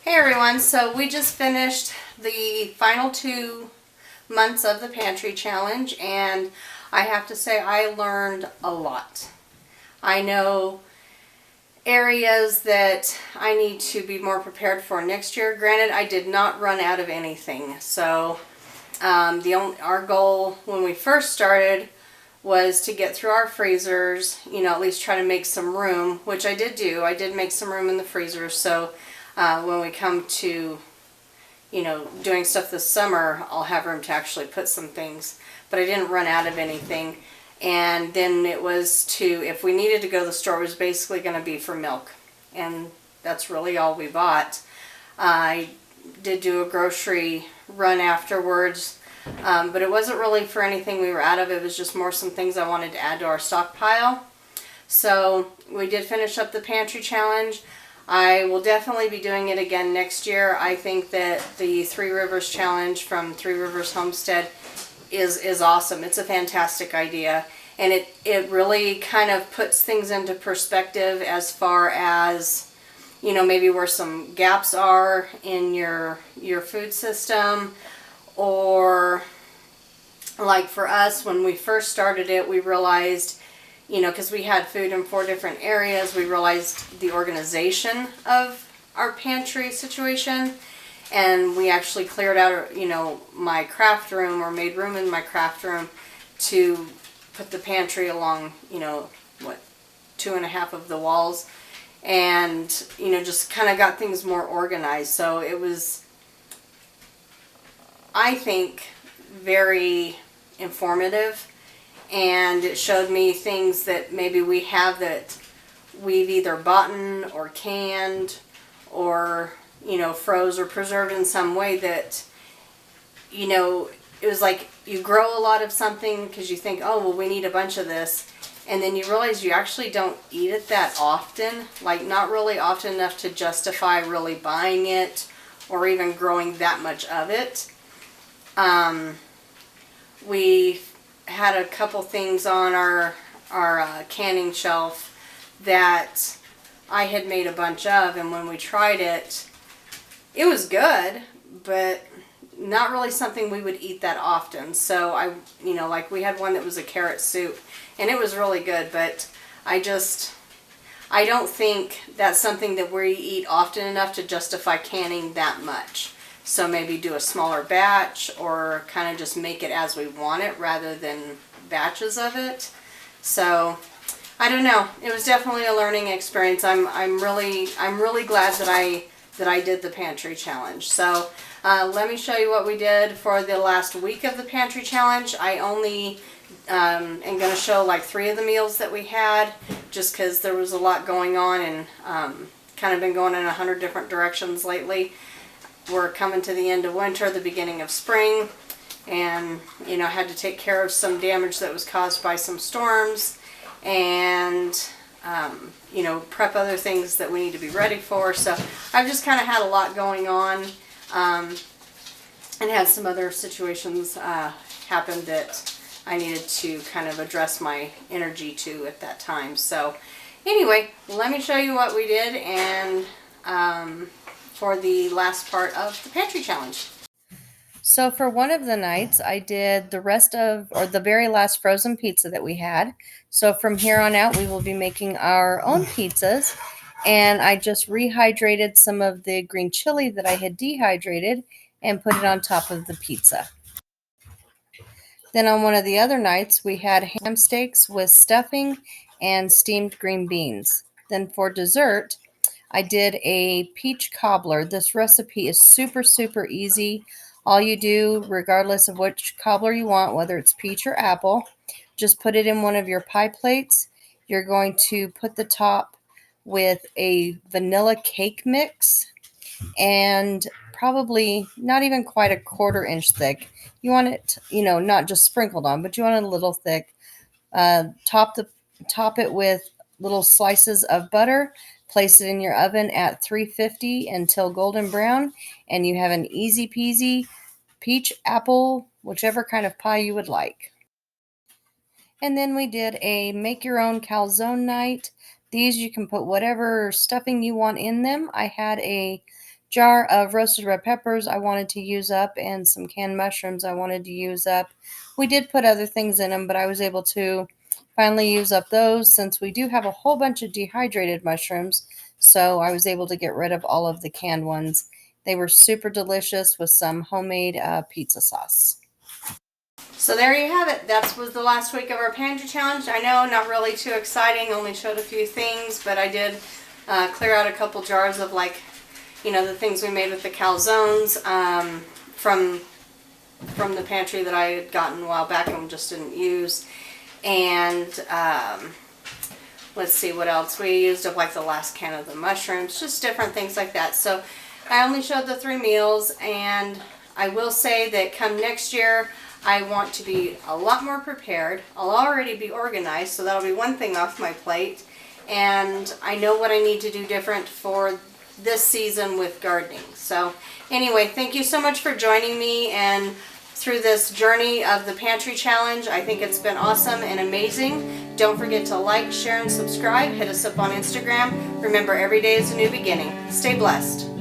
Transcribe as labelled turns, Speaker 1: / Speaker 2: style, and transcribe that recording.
Speaker 1: Hey everyone, so we just finished the final 2 months of the pantry challenge, and I have to say I learned a lot. I know areas that I need to be more prepared for next year. Granted, I did not run out of anything, so our goal when we first started was to get through our freezers, at least try to make some room, which I did do. I did make some room in the freezer, so when we come to, doing stuff this summer, I'll have room to actually put some things. But I didn't run out of anything. And then it was if we needed to go to the store, it was basically going to be for milk. And that's really all we bought. I did do a grocery run afterwards, but it wasn't really for anything we were out of. It was just more some things I wanted to add to our stockpile. So we did finish up the pantry challenge. I will definitely be doing it again next year. I think that the Three Rivers challenge from Three Rivers Homestead is awesome. It's a fantastic idea, and it really kind of puts things into perspective as far as, maybe where some gaps are in your food system. Or like for us, when we first started it, we realized, because we had food in 4 different areas, we realized the organization of our pantry situation. And we actually cleared out, my craft room, or made room in my craft room to put the pantry along, 2.5 of the walls. And, just kind of got things more organized. So it was, I think, very informative. And it showed me things that maybe we have that we've either bought or canned or, froze or preserved in some way that, it was like you grow a lot of something because you think, oh, well, we need a bunch of this. And then you realize you actually don't eat it that often, like not really often enough to justify really buying it or even growing that much of it. We had a couple things on our canning shelf that I had made a bunch of, and when we tried it, it was good, but not really something we would eat that often. So like we had one that was a carrot soup, and it was really good, but I don't think that's something that we eat often enough to justify canning that much. So maybe do a smaller batch, or kind of just make it as we want it rather than batches of it. So I don't know. It was definitely a learning experience. I'm really glad that I did the pantry challenge. So let me show you what we did for the last week of the pantry challenge. I only am going to show like 3 of the meals that we had, just because there was a lot going on, and kind of been going in 100 different directions lately. We're coming to the end of winter, the beginning of spring, and had to take care of some damage that was caused by some storms, and prep other things that we need to be ready for. So I've just kind of had a lot going on, and had some other situations happen that I needed to kind of address my energy to at that time. So anyway, let me show you what we did, and for the last part of the pantry challenge. So for one of the nights, I did the very last frozen pizza that we had. So from here on out, we will be making our own pizzas. And I just rehydrated some of the green chili that I had dehydrated and put it on top of the pizza. Then on one of the other nights, we had ham steaks with stuffing and steamed green beans. Then for dessert, I did a peach cobbler. This recipe is super, super easy. All you do, regardless of which cobbler you want, whether it's peach or apple, just put it in one of your pie plates. You're going to put the top with a vanilla cake mix, and probably not even quite a 1/4 inch thick. You want it, not just sprinkled on, but you want it a little thick. Top it with little slices of butter. Place it in your oven at 350 until golden brown, and you have an easy peasy peach, apple, whichever kind of pie you would like. And then we did a make your own calzone night. These, you can put whatever stuffing you want in them. I had a
Speaker 2: jar of roasted red peppers I wanted to use up, and some canned mushrooms I wanted to use up. We did put other things in them, but I was able to finally use up those since we do have a whole bunch of dehydrated mushrooms, so I was able to get rid of all of the canned ones. They were super delicious with some homemade pizza sauce.
Speaker 1: So there you have it. That was the last week of our pantry challenge. I know, not really too exciting, only showed a few things, but I did clear out a couple jars of, like, you know, the things we made with the calzones from the pantry that I had gotten a while back and just didn't use. And let's see what else. We used up like the last can of the mushrooms, just different things like that. So I only showed the 3 meals, and I will say that come next year, I want to be a lot more prepared. I'll already be organized, so that'll be one thing off my plate. And I know what I need to do different for this season with gardening. So anyway, thank you so much for joining me and through this journey of the pantry challenge. I think it's been awesome and amazing. Don't forget to like, share, and subscribe. Hit us up on Instagram. Remember, every day is a new beginning. Stay blessed.